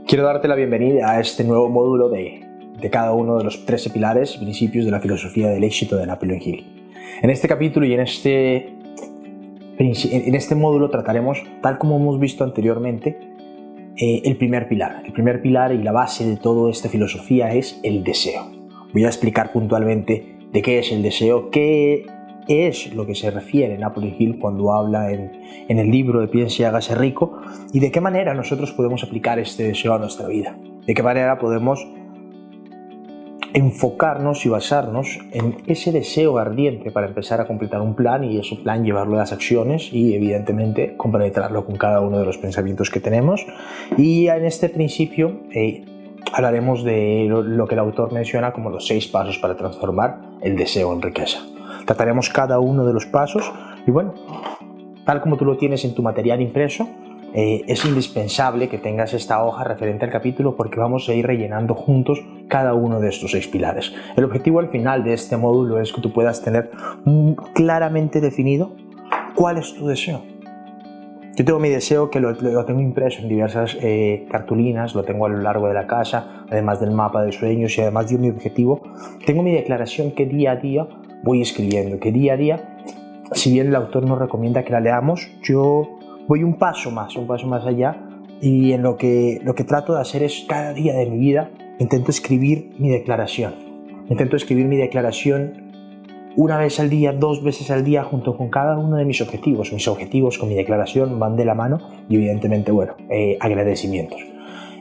Quiero darte la bienvenida a este nuevo módulo de cada uno de los 13 pilares y principios de la filosofía del éxito de Napoleon Hill. En este capítulo y en este módulo trataremos, tal como hemos visto anteriormente, el primer pilar. El primer pilar y la base de toda esta filosofía es el deseo. Voy a explicar puntualmente de qué es el deseo, qué es lo que se refiere Napoleon Hill cuando habla en el libro de Piense y hágase rico, y de qué manera nosotros podemos aplicar este deseo a nuestra vida, de qué manera podemos enfocarnos y basarnos en ese deseo ardiente para empezar a completar un plan y ese plan llevarlo a las acciones y evidentemente compenetrarlo con cada uno de los pensamientos que tenemos. Y en este principio hablaremos de lo que el autor menciona como los 6 pasos para transformar el deseo en riqueza. Trataremos cada uno de los pasos y bueno, tal como tú lo tienes en tu material impreso, es indispensable que tengas esta hoja referente al capítulo porque vamos a ir rellenando juntos cada uno de estos 6 pilares. El objetivo al final de este módulo es que tú puedas tener claramente definido cuál es tu deseo. Yo tengo mi deseo que lo tengo impreso en diversas cartulinas, lo tengo a lo largo de la casa, además del mapa de sueños y además de mi objetivo. Tengo mi declaración que día a día voy escribiendo, que día a día, si bien el autor nos recomienda que la leamos, yo voy un paso más allá y en lo que trato de hacer es cada día de mi vida intento escribir mi declaración. Intento escribir mi declaración una vez al día, 2 veces al día, junto con cada uno de mis objetivos. Mis objetivos con mi declaración van de la mano y evidentemente, agradecimientos.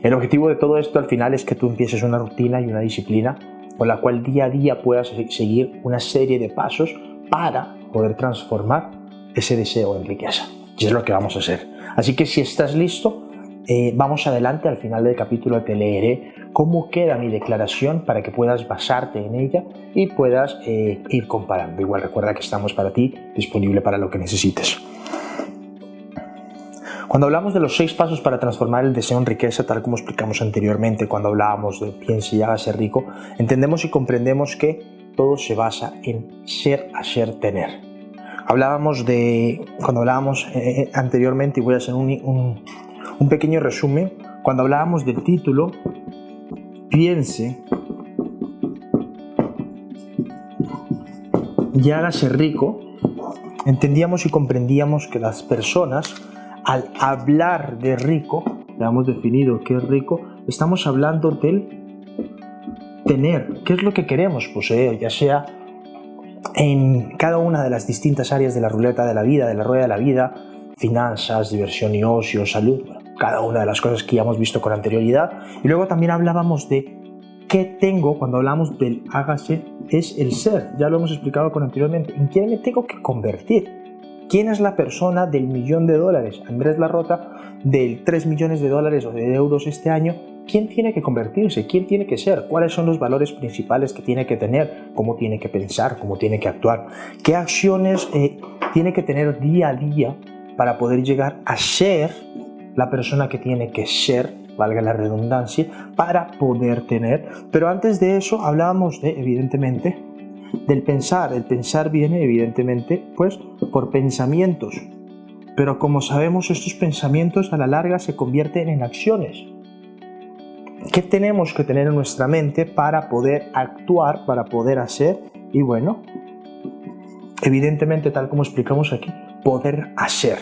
El objetivo de todo esto al final es que tú empieces una rutina y una disciplina con la cual día a día puedas seguir una serie de pasos para poder transformar ese deseo en riqueza. Y es lo que vamos a hacer. Así que si estás listo, vamos adelante. Al final del capítulo te leeré cómo queda mi declaración para que puedas basarte en ella y puedas ir comparando. Igual recuerda que estamos para ti, disponible para lo que necesites. Cuando hablamos de los 6 pasos para transformar el deseo en riqueza, tal como explicamos anteriormente cuando hablábamos de Piense y hágase rico, entendemos y comprendemos que todo se basa en ser, hacer, tener. Cuando hablábamos anteriormente, y voy a hacer un pequeño resumen, cuando hablábamos del título Piense y hágase rico, entendíamos y comprendíamos que las personas, al hablar de rico, ya hemos definido qué es rico, estamos hablando del tener, qué es lo que queremos poseer, ya sea en cada una de las distintas áreas de la ruleta de la vida, de la rueda de la vida, finanzas, diversión y ocio, salud, cada una de las cosas que ya hemos visto con anterioridad. Y luego también hablábamos de qué tengo, cuando hablamos del hágase, es el ser, ya lo hemos explicado con anteriormente, en quién me tengo que convertir. ¿Quién es la persona del $1.000.000? Andrés Larrota, del 3 millones de dólares o de euros este año. ¿Quién tiene que convertirse? ¿Quién tiene que ser? ¿Cuáles son los valores principales que tiene que tener? ¿Cómo tiene que pensar? ¿Cómo tiene que actuar? ¿Qué acciones tiene que tener día a día para poder llegar a ser la persona que tiene que ser, valga la redundancia, para poder tener? Pero antes de eso hablábamos evidentemente, del pensar. El pensar viene evidentemente pues por pensamientos, pero como sabemos estos pensamientos a la larga se convierten en acciones. ¿Qué tenemos que tener en nuestra mente para poder actuar, para poder hacer? Y bueno, evidentemente, tal como explicamos aquí, poder hacer.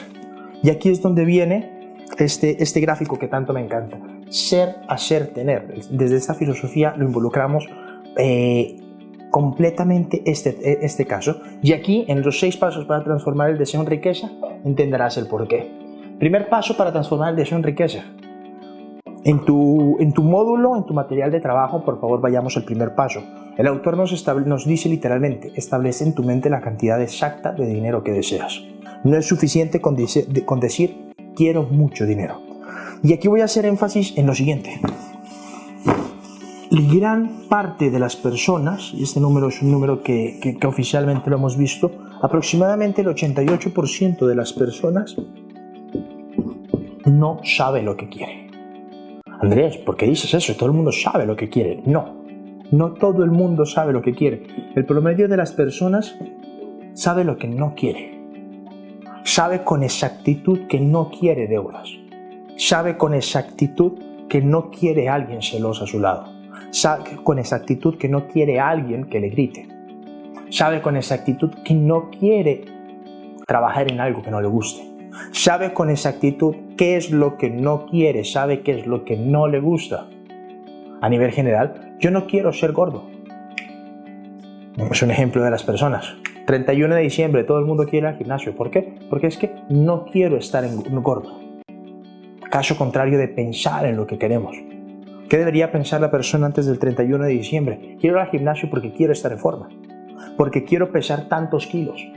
Y aquí es donde viene este gráfico que tanto me encanta. Ser, hacer, tener. Desde esta filosofía lo involucramos completamente este caso. Y aquí, en los 6 pasos para transformar el deseo en riqueza, entenderás el porqué. Primer paso para transformar el deseo en riqueza. En tu módulo, en tu material de trabajo, por favor, vayamos al primer paso. El autor nos dice literalmente, establece en tu mente la cantidad exacta de dinero que deseas. No es suficiente con decir, quiero mucho dinero. Y aquí voy a hacer énfasis en lo siguiente. Gran parte de las personas, y este número es un número que oficialmente lo hemos visto, aproximadamente el 88% de las personas no sabe lo que quiere. Andrés, ¿por qué dices eso? Todo el mundo sabe lo que quiere. No todo el mundo sabe lo que quiere. El promedio de las personas sabe lo que no quiere. Sabe con exactitud que no quiere deudas. Sabe con exactitud que no quiere a alguien celoso a su lado. Sabe con exactitud que no quiere a alguien que le grite. Sabe con exactitud que no quiere trabajar en algo que no le guste. Sabe con exactitud qué es lo que no quiere, sabe qué es lo que no le gusta. A nivel general, yo no quiero ser gordo. Es un ejemplo de las personas. 31 de diciembre, todo el mundo quiere ir al gimnasio. ¿Por qué? Porque es que no quiero estar gordo. Caso contrario de pensar en lo que queremos. ¿Qué debería pensar la persona antes del 31 de diciembre? Quiero ir al gimnasio porque quiero estar en forma. Porque quiero pesar tantos kilos.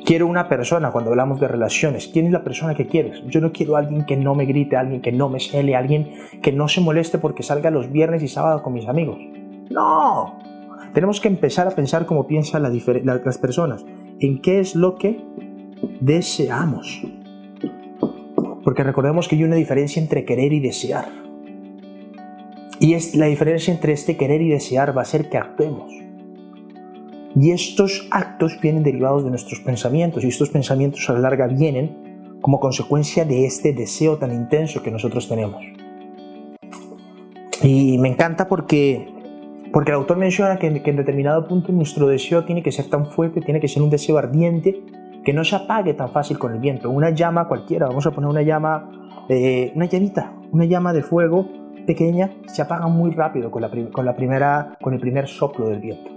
Quiero una persona, cuando hablamos de relaciones, ¿quién es la persona que quieres? Yo no quiero a alguien que no me grite, a alguien que no me cele, a alguien que no se moleste porque salga los viernes y sábados con mis amigos. ¡No! Tenemos que empezar a pensar como piensan las personas. ¿En qué es lo que deseamos? Porque recordemos que hay una diferencia entre querer y desear. Y la diferencia entre este querer y desear va a ser que actuemos. Y estos actos vienen derivados de nuestros pensamientos. Y estos pensamientos a la larga vienen como consecuencia de este deseo tan intenso que nosotros tenemos. Y me encanta porque el autor menciona que en determinado punto nuestro deseo tiene que ser tan fuerte, tiene que ser un deseo ardiente, que no se apague tan fácil con el viento. Una llama cualquiera, vamos a poner una llama, una llama de fuego pequeña, se apaga muy rápido con el primer soplo del viento.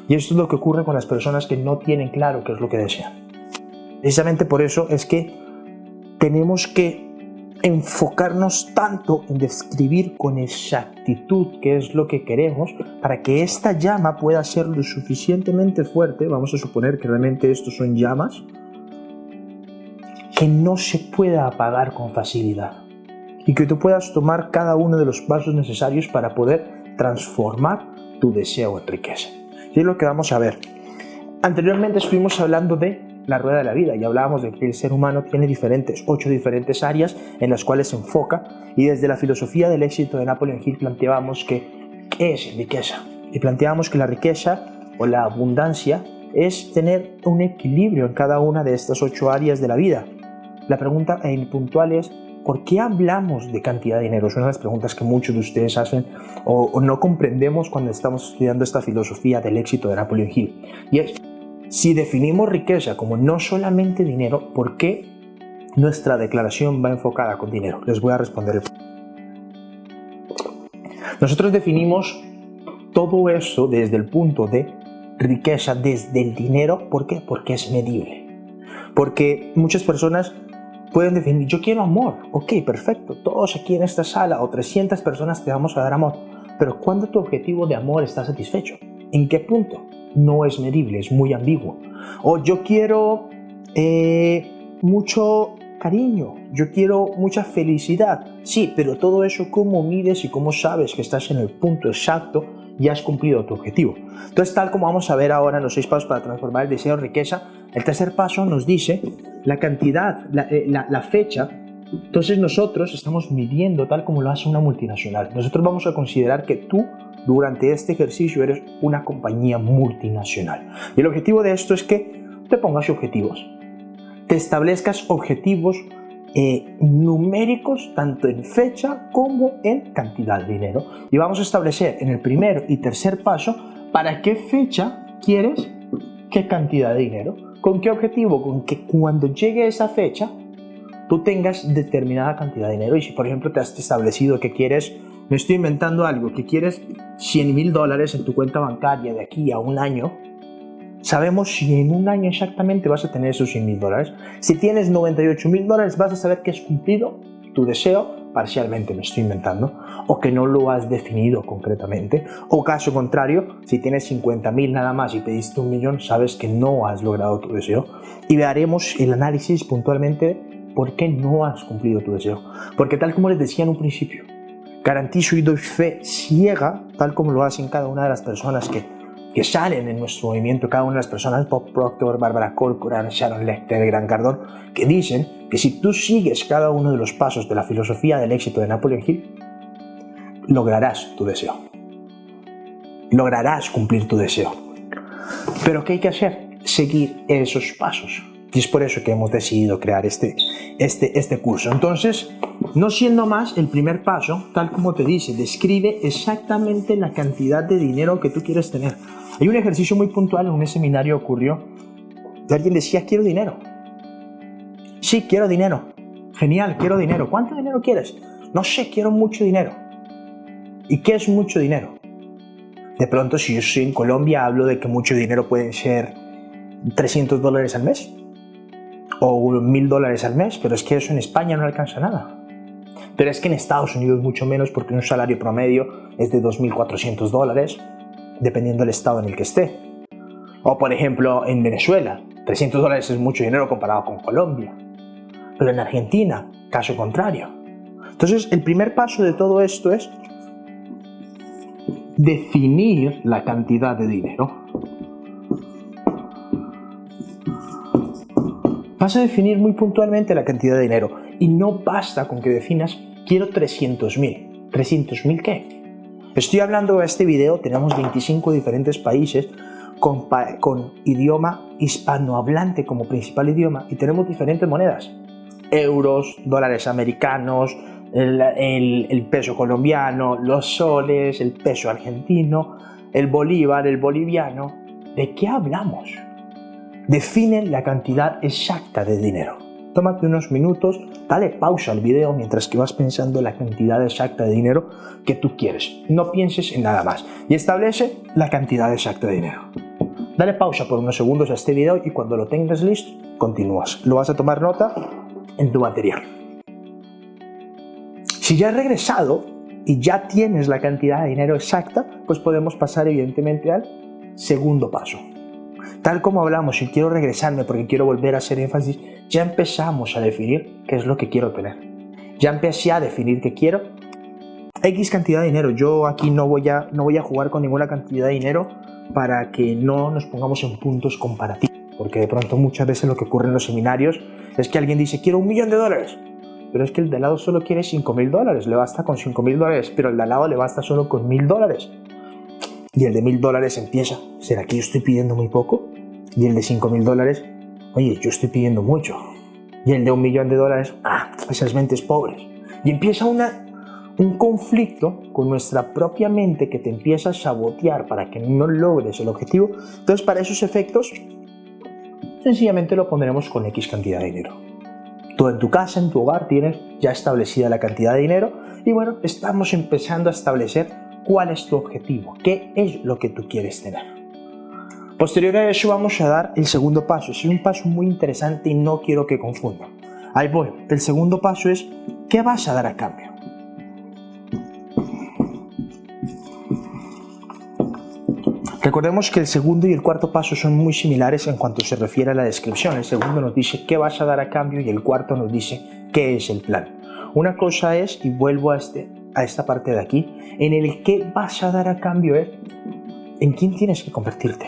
Y esto es lo que ocurre con las personas que no tienen claro qué es lo que desean. Precisamente por eso es que tenemos que enfocarnos tanto en describir con exactitud qué es lo que queremos para que esta llama pueda ser lo suficientemente fuerte, vamos a suponer que realmente estos son llamas, que no se pueda apagar con facilidad y que tú puedas tomar cada uno de los pasos necesarios para poder transformar tu deseo en riqueza. Y es lo que vamos a ver. Anteriormente estuvimos hablando de la rueda de la vida y hablábamos de que el ser humano tiene 8 diferentes áreas en las cuales se enfoca, y desde la filosofía del éxito de Napoleon Hill planteábamos que ¿qué es riqueza? Y planteábamos que la riqueza o la abundancia es tener un equilibrio en cada una de estas 8 áreas de la vida. La pregunta puntual es ¿por qué hablamos de cantidad de dinero? Es una de las preguntas que muchos de ustedes hacen o no comprendemos cuando estamos estudiando esta filosofía del éxito de Napoleon Hill. Y es, si definimos riqueza como no solamente dinero, ¿por qué nuestra declaración va enfocada con dinero? Les voy a responder. Nosotros definimos todo esto desde el punto de riqueza, desde el dinero. ¿Por qué? Porque es medible. Porque muchas personas pueden definir, yo quiero amor. Ok, perfecto. Todos aquí en esta sala o 300 personas te vamos a dar amor. Pero ¿cuándo tu objetivo de amor está satisfecho? ¿En qué punto? No es medible, es muy ambiguo. O yo quiero mucho cariño, yo quiero mucha felicidad. Sí, pero todo eso, ¿cómo mides y cómo sabes que estás en el punto exacto y has cumplido tu objetivo? Entonces, tal como vamos a ver ahora en los 6 pasos para transformar el deseo en riqueza, el tercer paso nos dice la cantidad, la fecha. Entonces nosotros estamos midiendo tal como lo hace una multinacional. Nosotros vamos a considerar que tú durante este ejercicio eres una compañía multinacional. Y el objetivo de esto es que te pongas objetivos. Te establezcas objetivos numéricos tanto en fecha como en cantidad de dinero. Y vamos a establecer en el primer y tercer paso para qué fecha quieres, qué cantidad de dinero. ¿Con qué objetivo? Con que cuando llegue esa fecha tú tengas determinada cantidad de dinero. Y si por ejemplo te has establecido que quieres, me estoy inventando algo, que quieres $100,000 en tu cuenta bancaria de aquí a un año, sabemos si en un año exactamente vas a tener esos $100,000. Si tienes $98,000 vas a saber que has cumplido tu deseo parcialmente, me estoy inventando, o que no lo has definido concretamente. O caso contrario, si tienes 50,000 nada más y pediste 1,000,000, sabes que no has logrado tu deseo. Y haremos el análisis puntualmente por qué no has cumplido tu deseo. Porque tal como les decía en un principio, garantizo y doy fe ciega, tal como lo hacen cada una de las personas que salen en nuestro movimiento, cada una de las personas, Bob Proctor, Barbara Corcoran, Sharon Lechter, Grant Cardone, que dicen que si tú sigues cada uno de los pasos de la filosofía del éxito de Napoleon Hill, lograrás tu deseo. Lograrás cumplir tu deseo. Pero ¿qué hay que hacer? Seguir esos pasos. Y es por eso que hemos decidido crear este curso. Entonces, no siendo más, el primer paso, tal como te dice, describe exactamente la cantidad de dinero que tú quieres tener. Hay un ejercicio muy puntual en un seminario ocurrió. Alguien decía, quiero dinero. Sí, quiero dinero. Genial, quiero dinero. ¿Cuánto dinero quieres? No sé, quiero mucho dinero. ¿Y qué es mucho dinero? De pronto, si yo estoy en Colombia, hablo de que mucho dinero puede ser $300 al mes o $1,000 al mes, pero es que eso en España no alcanza nada. Pero es que en Estados Unidos mucho menos, porque un salario promedio es de $2,400, dependiendo del estado en el que esté. O por ejemplo, en Venezuela, $300 es mucho dinero comparado con Colombia. Pero en Argentina, caso contrario. Entonces, el primer paso de todo esto es definir la cantidad de dinero. Vas a definir muy puntualmente la cantidad de dinero y no basta con que definas quiero 300.000. ¿300.000 qué? Estoy hablando de este video, tenemos 25 diferentes países con idioma hispanohablante como principal idioma y tenemos diferentes monedas. Euros, dólares americanos, el peso colombiano, los soles, el peso argentino, el bolívar, el boliviano. ¿De qué hablamos? Define la cantidad exacta de dinero. Tómate unos minutos, dale pausa al video mientras que vas pensando la cantidad exacta de dinero que tú quieres. No pienses en nada más y establece la cantidad exacta de dinero. Dale pausa por unos segundos a este video y cuando lo tengas listo, continúas. Lo vas a tomar nota en tu material. Si ya has regresado y ya tienes la cantidad de dinero exacta, pues podemos pasar evidentemente al segundo paso. Tal como hablamos, si quiero regresarme porque quiero volver a hacer énfasis, ya empezamos a definir qué es lo que quiero tener. Ya empecé a definir que quiero X cantidad de dinero. Yo aquí no voy a jugar con ninguna cantidad de dinero para que no nos pongamos en puntos comparativos. Porque de pronto muchas veces lo que ocurre en los seminarios es que alguien dice quiero $1.000.000. Pero es que el de al lado solo quiere $5.000, le basta con $5.000, pero el de al lado le basta solo con $1.000. Y el de $1.000 empieza, ¿será que yo estoy pidiendo muy poco? Y el de $5.000, oye, yo estoy pidiendo mucho. Y el de $1.000.000, esas mentes pobres. Y empieza un conflicto con nuestra propia mente que te empieza a sabotear para que no logres el objetivo. Entonces, para esos efectos, sencillamente lo pondremos con X cantidad de dinero. Tú en tu casa, en tu hogar, tienes ya establecida la cantidad de dinero y bueno, estamos empezando a establecer cuál es tu objetivo, qué es lo que tú quieres tener. Posterior a eso vamos a dar el segundo paso. Es un paso muy interesante y no quiero que confundan. Ahí voy. El segundo paso es ¿qué vas a dar a cambio? Recordemos que el segundo y el cuarto paso son muy similares en cuanto se refiere a la descripción. El segundo nos dice qué vas a dar a cambio y el cuarto nos dice qué es el plan. Una cosa es, y vuelvo a esta parte de aquí, en el qué vas a dar a cambio es en quién tienes que convertirte,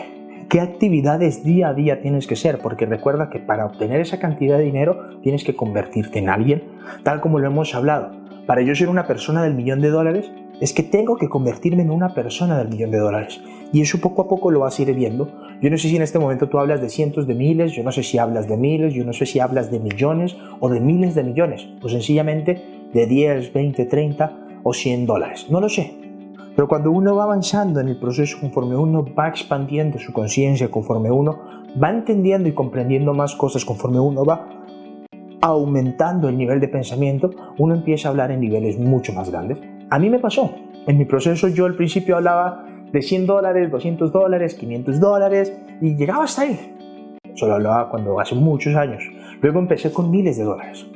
qué actividades día a día tienes que ser, porque recuerda que para obtener esa cantidad de dinero tienes que convertirte en alguien, tal como lo hemos hablado. Para yo ser una persona del $1.000.000 es que tengo que convertirme en una persona del $1.000.000 y eso poco a poco lo vas a ir viendo. Yo no sé si en este momento tú hablas de cientos de miles, yo no sé si hablas de miles, yo no sé si hablas de millones o de miles de millones o sencillamente de 10, 20, 30 o $100, no lo sé. Pero cuando uno va avanzando en el proceso, conforme uno va expandiendo su conciencia, conforme uno va entendiendo y comprendiendo más cosas, conforme uno va aumentando el nivel de pensamiento, uno empieza a hablar en niveles mucho más grandes. A mí me pasó. En mi proceso yo al principio hablaba de $100, $200, $500 y llegaba hasta ahí. Solo hablaba cuando hace muchos años. Luego empecé con miles de dólares.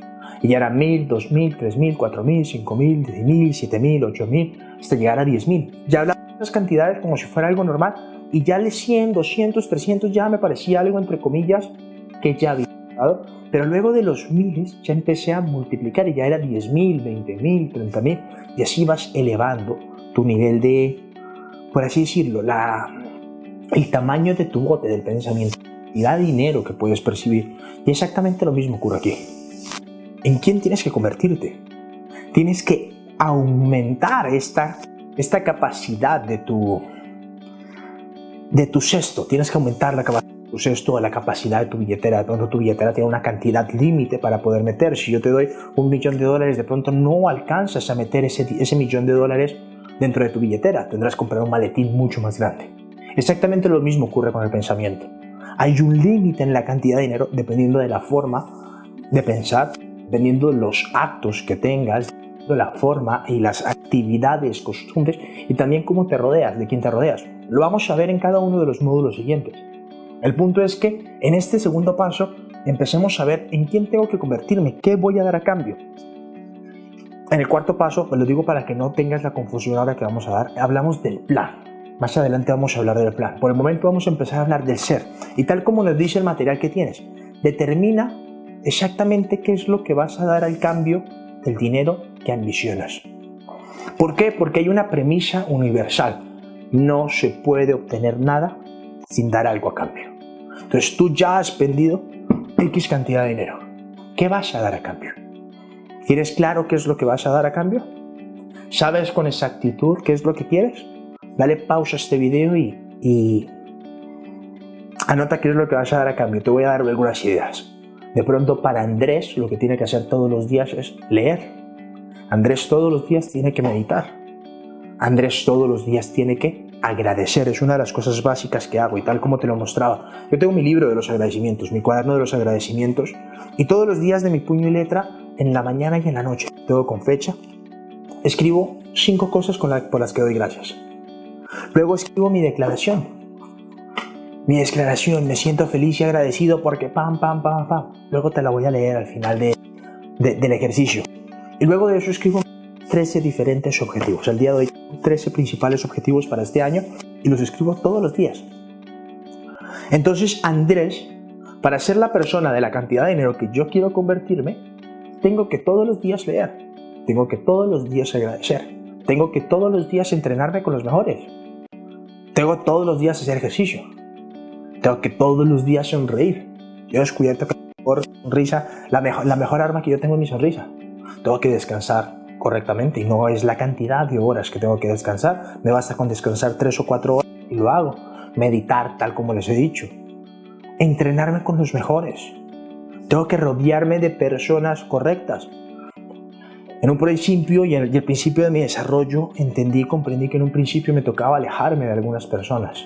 Y ya era 1.000, 2.000, 3.000, 4.000, 5.000, 10.000, 7.000, 8.000, hasta llegar a 10.000. Ya hablaba de esas cantidades como si fuera algo normal. Y ya de 100, 200, 300 ya me parecía algo entre comillas que ya había dado. Pero luego de los miles ya empecé a multiplicar y ya era 10.000, 20.000, 30.000 y así vas elevando tu nivel de, por así decirlo, el tamaño de tu bote del pensamiento y da dinero que puedes percibir. Y exactamente lo mismo ocurre aquí. ¿En quién tienes que convertirte? Tienes que aumentar esta capacidad de tu cesto. Tienes que aumentar la capacidad uses toda la capacidad de tu billetera. De pronto tu billetera tiene una cantidad límite para poder meter. Si yo te doy $1.000.000, de pronto no alcanzas a meter ese $1.000.000 dentro de tu billetera. Tendrás que comprar un maletín mucho más grande. Exactamente lo mismo ocurre con el pensamiento. Hay un límite en la cantidad de dinero dependiendo de la forma de pensar, dependiendo de los actos que tengas, de la forma y las actividades, costumbres y también cómo te rodeas, de quién te rodeas. Lo vamos a ver en cada uno de los módulos siguientes. El punto es que en este segundo paso empecemos a ver en quién tengo que convertirme, qué voy a dar a cambio. En el cuarto paso, pues lo digo para que no tengas la confusión ahora que vamos a dar, hablamos del plan. Más adelante vamos a hablar del plan. Por el momento vamos a empezar a hablar del ser. Y tal como nos dice el material que tienes, determina exactamente qué es lo que vas a dar al cambio del dinero que ambicionas. ¿Por qué? Porque hay una premisa universal. No se puede obtener nada sin dar algo a cambio. Entonces tú ya has vendido X cantidad de dinero. ¿Qué vas a dar a cambio? ¿Tienes claro qué es lo que vas a dar a cambio? ¿Sabes con exactitud qué es lo que quieres? Dale pausa a este video y anota qué es lo que vas a dar a cambio. Te voy a dar algunas ideas. De pronto para Andrés lo que tiene que hacer todos los días es leer. Andrés todos los días tiene que meditar. Andrés todos los días tiene que agradecer. Es una de las cosas básicas que hago y tal como te lo mostraba. Yo tengo mi libro de los agradecimientos, mi cuaderno de los agradecimientos y todos los días de mi puño y letra, en la mañana y en la noche, todo con fecha, escribo 5 cosas por las que doy gracias. Luego escribo mi declaración. Mi declaración, me siento feliz y agradecido porque pam. Luego te la voy a leer al final del ejercicio. Y luego de eso escribo 13 diferentes objetivos. Al día de hoy, 13 principales objetivos para este año y los escribo todos los días. Entonces, Andrés, para ser la persona de la cantidad de dinero que yo quiero convertirme, tengo que todos los días leer. Tengo que todos los días agradecer. Tengo que todos los días entrenarme con los mejores. Tengo todos los días hacer ejercicio. Tengo que todos los días sonreír. Yo he descubierto que la mejor arma que yo tengo es mi sonrisa. Tengo que descansar correctamente y no es la cantidad de horas que tengo que descansar. Me basta con descansar 3 o 4 horas y lo hago. Meditar tal como les he dicho. Entrenarme con los mejores. Tengo que rodearme de personas correctas. En un principio y el principio de mi desarrollo comprendí que en un principio me tocaba alejarme de algunas personas.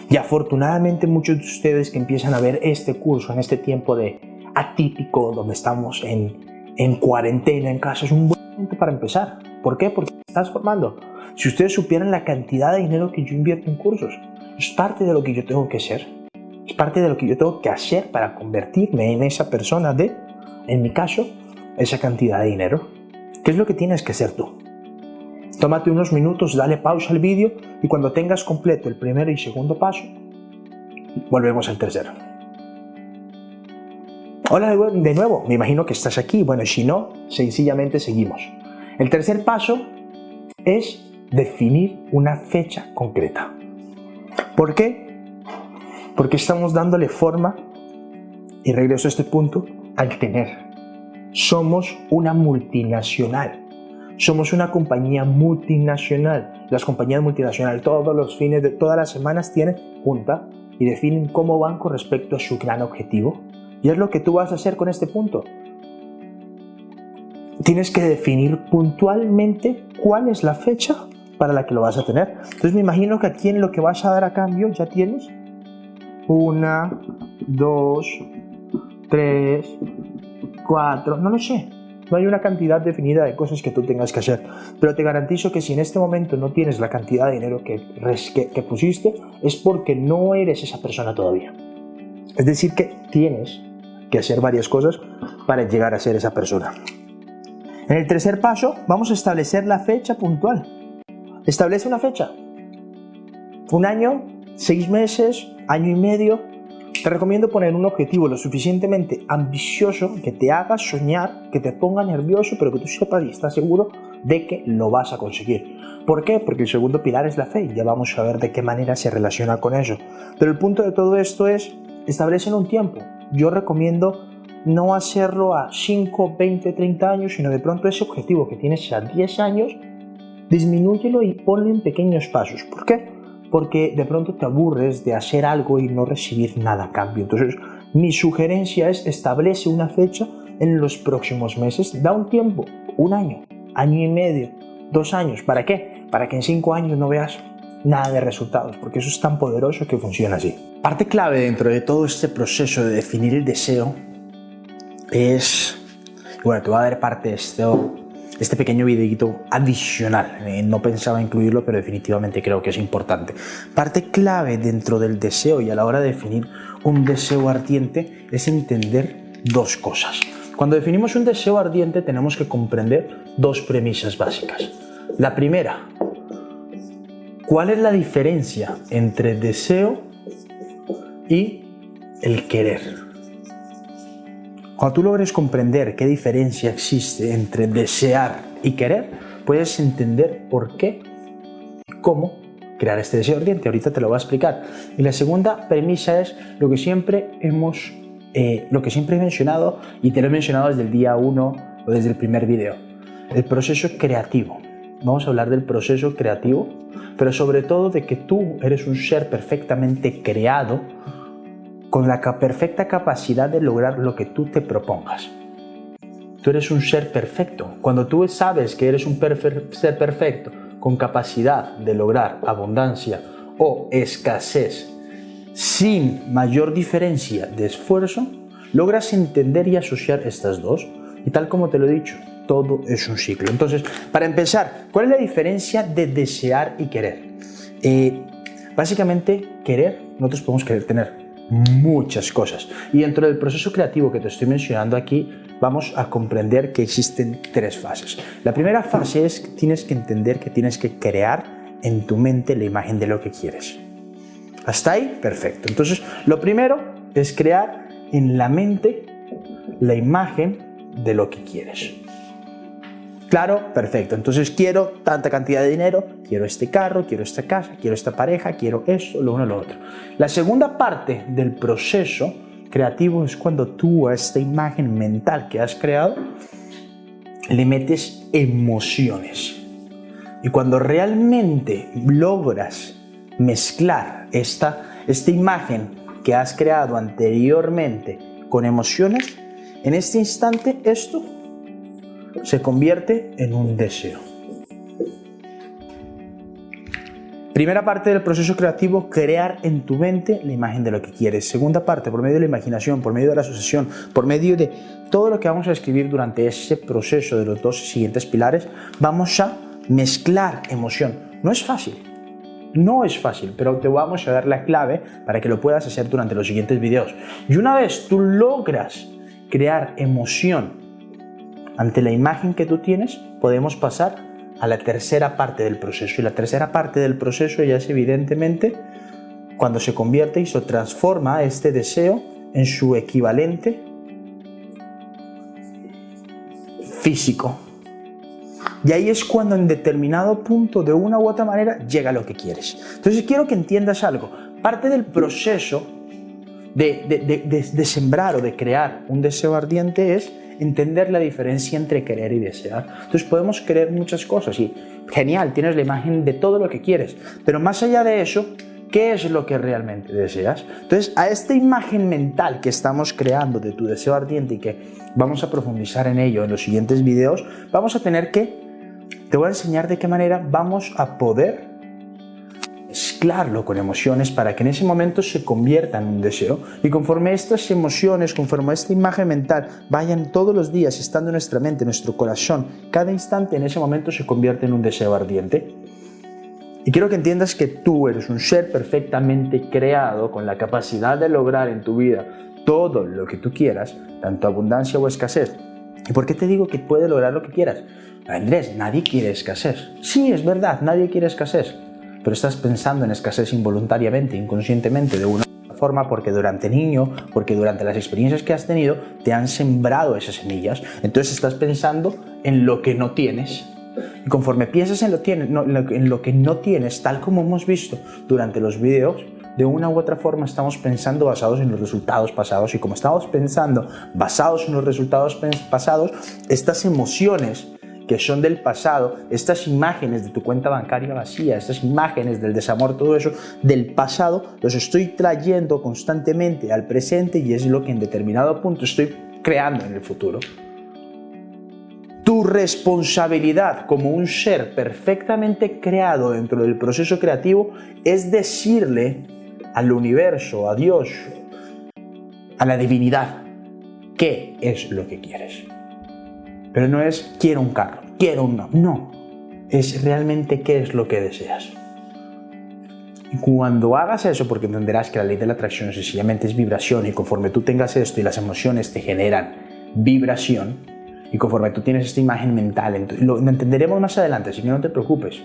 Y afortunadamente muchos de ustedes que empiezan a ver este curso en este tiempo de atípico, donde estamos en cuarentena en casa, es un buen momento para empezar. ¿Por qué? Porque te estás formando. Si ustedes supieran la cantidad de dinero que yo invierto en cursos, es parte de lo que yo tengo que ser. Es parte de lo que yo tengo que hacer para convertirme en esa persona en mi caso, esa cantidad de dinero. ¿Qué es lo que tienes que hacer tú? Tómate unos minutos, dale pausa al vídeo y cuando tengas completo el primero y segundo paso, volvemos al tercero. Hola de nuevo, me imagino que estás aquí. Bueno, si no, sencillamente seguimos. El tercer paso es definir una fecha concreta. ¿Por qué? Porque estamos dándole forma, y regreso a este punto, al tener. Somos una multinacional. Somos una compañía multinacional. Las compañías multinacionales todos los fines de todas las semanas tienen junta y definen cómo van con respecto a su gran objetivo. Y es lo que tú vas a hacer con este punto. Tienes que definir puntualmente cuál es la fecha para la que lo vas a tener. Entonces me imagino que aquí en lo que vas a dar a cambio ya tienes 1, 2, 3, 4, no lo sé. No hay una cantidad definida de cosas que tú tengas que hacer. Pero te garantizo que si en este momento no tienes la cantidad de dinero que pusiste, es porque no eres esa persona todavía. Es decir, que tienes que hacer varias cosas para llegar a ser esa persona. En el tercer paso, vamos a establecer la fecha puntual. Establece una fecha. 1 año, 6 meses, año y medio. Te recomiendo poner un objetivo lo suficientemente ambicioso que te haga soñar, que te ponga nervioso, pero que tú sepas y estás seguro de que lo vas a conseguir. ¿Por qué? Porque el segundo pilar es la fe y ya vamos a ver de qué manera se relaciona con eso. Pero el punto de todo esto es establecer un tiempo. Yo recomiendo no hacerlo a 5, 20, 30 años, sino de pronto ese objetivo que tienes a 10 años, disminúyelo y ponlo en pequeños pasos. ¿Por qué? porque de pronto te aburres de hacer algo y no recibir nada a cambio. Entonces, mi sugerencia es establece una fecha en los próximos meses, da un tiempo, 1 año, año y medio, 2 años. ¿Para qué? Para que en 5 años no veas nada de resultados, porque eso es tan poderoso que funciona así. Parte clave dentro de todo este proceso de definir el deseo es, bueno, te voy a dar parte de este pequeño videito adicional. No pensaba incluirlo, pero definitivamente creo que es importante. Parte clave dentro del deseo y a la hora de definir un deseo ardiente es entender 2 cosas. Cuando definimos un deseo ardiente tenemos que comprender 2 premisas básicas. La primera, ¿cuál es la diferencia entre deseo y el querer? Cuando tú logres comprender qué diferencia existe entre desear y querer, puedes entender por qué y cómo crear este deseo ardiente. Ahorita te lo voy a explicar. Y la segunda premisa es lo que siempre he mencionado, y te lo he mencionado desde el día 1 o desde el primer video. El proceso creativo. Vamos a hablar del proceso creativo, pero sobre todo de que tú eres un ser perfectamente creado con la perfecta capacidad de lograr lo que tú te propongas. Tú eres un ser perfecto. Cuando tú sabes que eres un ser perfecto con capacidad de lograr abundancia o escasez sin mayor diferencia de esfuerzo, logras entender y asociar estas 2. Y tal como te lo he dicho, todo es un ciclo. Entonces, para empezar, ¿cuál es la diferencia de desear y querer? Básicamente, querer, nosotros podemos querer tener muchas cosas. Y dentro del proceso creativo que te estoy mencionando aquí, vamos a comprender que existen 3 fases. La primera fase es que tienes que entender que tienes que crear en tu mente la imagen de lo que quieres. ¿Hasta ahí? Perfecto. Entonces, lo primero es crear en la mente la imagen de lo que quieres. Claro, perfecto. Entonces quiero tanta cantidad de dinero, quiero este carro, quiero esta casa, quiero esta pareja, quiero esto, lo uno, lo otro. La segunda parte del proceso creativo es cuando tú a esta imagen mental que has creado le metes emociones. Y cuando realmente logras mezclar esta imagen que has creado anteriormente con emociones, en este instante esto se convierte en un deseo. Primera parte del proceso creativo, crear en tu mente la imagen de lo que quieres. Segunda parte, por medio de la imaginación, por medio de la asociación, por medio de todo lo que vamos a escribir durante ese proceso de los 2 siguientes pilares, vamos a mezclar emoción. No es fácil, pero te vamos a dar la clave para que lo puedas hacer durante los siguientes videos. Y una vez tú logras crear emoción ante la imagen que tú tienes, podemos pasar a la tercera parte del proceso. Y la tercera parte del proceso ya es evidentemente cuando se convierte y se transforma este deseo en su equivalente físico. Y ahí es cuando en determinado punto, de una u otra manera, llega lo que quieres. Entonces quiero que entiendas algo. Parte del proceso de sembrar o de crear un deseo ardiente es entender la diferencia entre querer y desear. Entonces podemos querer muchas cosas y genial, tienes la imagen de todo lo que quieres, pero más allá de eso, ¿qué es lo que realmente deseas? Entonces, a esta imagen mental que estamos creando de tu deseo ardiente y que vamos a profundizar en ello en los siguientes videos, te voy a enseñar de qué manera vamos a poder mezclarlo con emociones para que en ese momento se convierta en un deseo. Y conforme estas emociones, conforme esta imagen mental vayan todos los días estando en nuestra mente, en nuestro corazón, cada instante en ese momento se convierte en un deseo ardiente. Y quiero que entiendas que tú eres un ser perfectamente creado con la capacidad de lograr en tu vida todo lo que tú quieras, tanto abundancia o escasez. ¿Y por qué te digo que puedes lograr lo que quieras? Andrés, nadie quiere escasez. Sí, es verdad, nadie quiere escasez. Pero estás pensando en escasez involuntariamente, inconscientemente, de una forma, porque durante niño, porque durante las experiencias que has tenido, te han sembrado esas semillas. Entonces estás pensando en lo que no tienes. Y conforme piensas en lo que no tienes, tal como hemos visto durante los videos, de una u otra forma estamos pensando basados en los resultados pasados. Y como estamos pensando basados en los resultados pasados, estas emociones que son del pasado, estas imágenes de tu cuenta bancaria vacía, estas imágenes del desamor, todo eso del pasado, los estoy trayendo constantemente al presente y es lo que en determinado punto estoy creando en el futuro. Tu responsabilidad como un ser perfectamente creado dentro del proceso creativo es decirle al universo, a Dios, a la divinidad, qué es lo que quieres. Pero no es quiero un carro, quiero un no, es realmente qué es lo que deseas. Y cuando hagas eso, porque entenderás que la ley de la atracción sencillamente es vibración y conforme tú tengas esto y las emociones te generan vibración, y conforme tú tienes esta imagen mental, lo entenderemos más adelante, así que no te preocupes.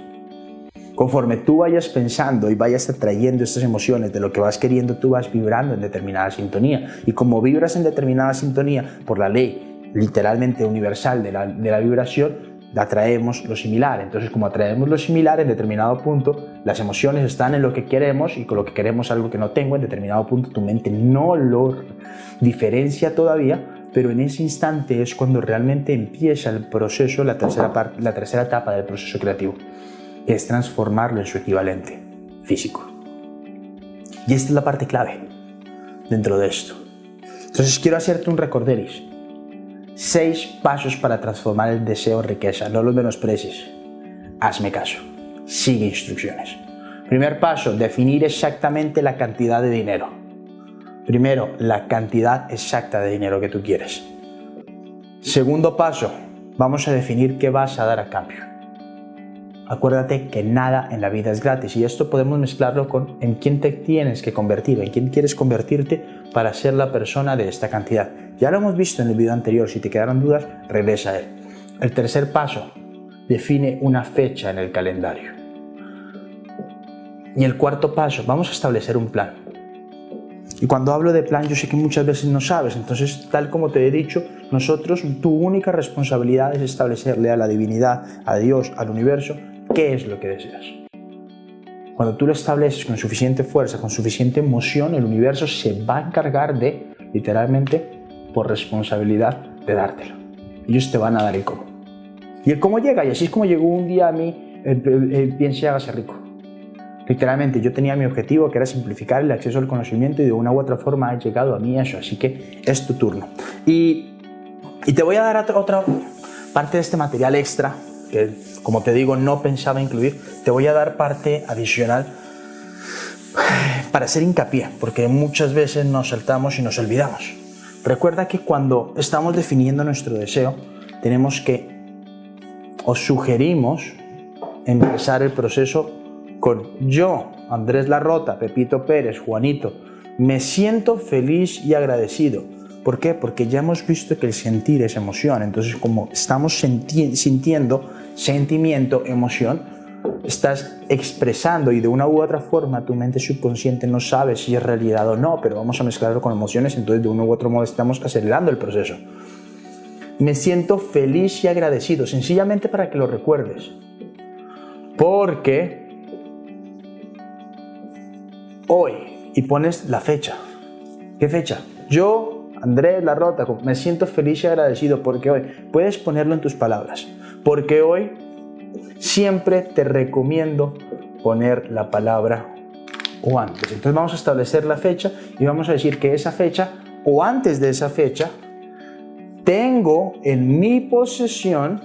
Conforme tú vayas pensando y vayas atrayendo estas emociones de lo que vas queriendo, tú vas vibrando en determinada sintonía. Y como vibras en determinada sintonía, por la ley literalmente universal de la vibración, atraemos lo similar. Entonces, como atraemos lo similar, en determinado punto, las emociones están en lo que queremos y con lo que queremos algo que no tengo, en determinado punto tu mente no lo diferencia todavía, pero en ese instante es cuando realmente empieza el proceso, la tercera etapa del proceso creativo, que es transformarlo en su equivalente físico. Y esta es la parte clave dentro de esto. Entonces quiero hacerte un recorderis. 6 pasos para transformar el deseo en riqueza. No los menosprecies. Hazme caso. Sigue instrucciones. Primer paso, definir exactamente la cantidad de dinero. Primero, la cantidad exacta de dinero que tú quieres. Segundo paso, vamos a definir qué vas a dar a cambio. Acuérdate que nada en la vida es gratis y esto podemos mezclarlo con en quién te tienes que convertir, en quién quieres convertirte para ser la persona de esta cantidad. Ya lo hemos visto en el video anterior, si te quedaron dudas, regresa a él. El tercer paso, define una fecha en el calendario. Y el cuarto paso, vamos a establecer un plan. Y cuando hablo de plan, yo sé que muchas veces no sabes, entonces, tal como te he dicho, tu única responsabilidad es establecerle a la divinidad, a Dios, al universo, qué es lo que deseas. Cuando tú lo estableces con suficiente fuerza, con suficiente emoción, el universo se va a encargar de, literalmente, por responsabilidad, de dártelo. Ellos te van a dar el cómo. Y el cómo llega, y así es como llegó un día a mí el piense y hágase rico. Literalmente, yo tenía mi objetivo, que era simplificar el acceso al conocimiento y de una u otra forma ha llegado a mí eso, así que es tu turno. Y te voy a dar otra parte de este material extra, que como te digo, no pensaba incluir. Te voy a dar parte adicional para hacer hincapié, porque muchas veces nos saltamos y nos olvidamos. Recuerda que cuando estamos definiendo nuestro deseo, tenemos que, os sugerimos, empezar el proceso con yo, Andrés Larrota, Pepito Pérez, Juanito, me siento feliz y agradecido. ¿Por qué? Porque ya hemos visto que el sentir es emoción. Entonces, como estamos sintiendo sentimiento, emoción, estás expresando y de una u otra forma tu mente subconsciente no sabe si es realidad o no, pero vamos a mezclarlo con emociones, entonces de uno u otro modo estamos acelerando el proceso. Me siento feliz y agradecido, sencillamente para que lo recuerdes. Porque hoy, y pones la fecha. ¿Qué fecha? Yo, Andrés Larrota, me siento feliz y agradecido porque hoy, puedes ponerlo en tus palabras, porque hoy siempre te recomiendo poner la palabra o antes. Entonces vamos a establecer la fecha y vamos a decir que esa fecha o antes de esa fecha tengo en mi posesión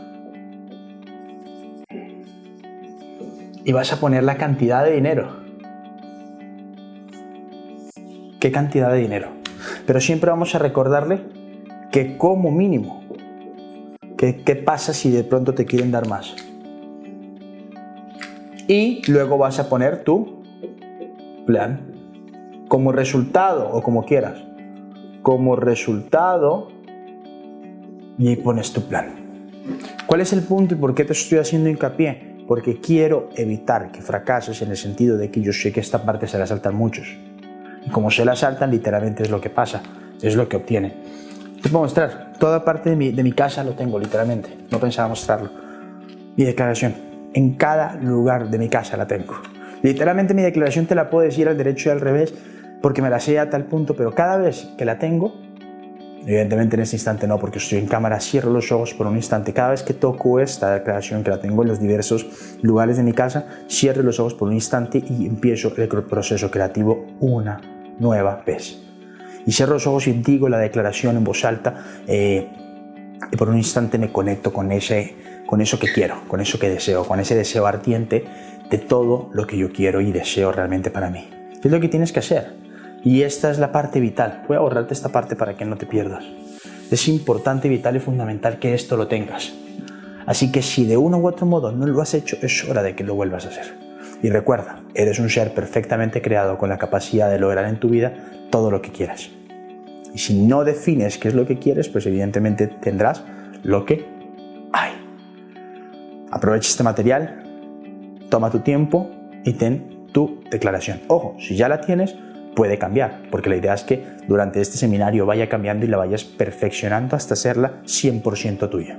y vas a poner la cantidad de dinero. ¿Qué cantidad de dinero? Pero siempre vamos a recordarle que como mínimo, ¿qué pasa si de pronto te quieren dar más? Y luego vas a poner tu plan como resultado o como quieras. Como resultado y ahí pones tu plan. ¿Cuál es el punto y por qué te estoy haciendo hincapié? Porque quiero evitar que fracases en el sentido de que yo sé que esta parte se la saltan muchos. Y como se la saltan, literalmente es lo que pasa, es lo que obtienen. Te puedo mostrar, toda parte de mi casa lo tengo, literalmente. No pensaba mostrarlo. Mi declaración, en cada lugar de mi casa la tengo. Literalmente mi declaración te la puedo decir al derecho y al revés, porque me la sé a tal punto, pero cada vez que la tengo, Evidentemente en este instante no, porque estoy en cámara. Cierro los ojos por un instante. Cada vez que toco esta declaración, que la tengo en los diversos lugares de mi casa, cierro los ojos por un instante y empiezo el proceso creativo una nueva vez. Y cierro los ojos y digo la declaración en voz alta, y por un instante me conecto con eso que quiero, con eso que deseo, con ese deseo ardiente de todo lo que yo quiero y deseo realmente para mí. ¿Qué es lo que tienes que hacer? Y esta es la parte vital. Voy a borrarte esta parte para que no te pierdas. Es importante, vital y fundamental que esto lo tengas. Así que si de uno u otro modo no lo has hecho, es hora de que lo vuelvas a hacer. Y recuerda, eres un ser perfectamente creado con la capacidad de lograr en tu vida todo lo que quieras. Y si no defines qué es lo que quieres, pues evidentemente tendrás lo que hay. Aprovecha este material, toma tu tiempo y ten tu declaración. Ojo, si ya la tienes, puede cambiar, porque la idea es que durante este seminario vaya cambiando y la vayas perfeccionando hasta hacerla 100% tuya.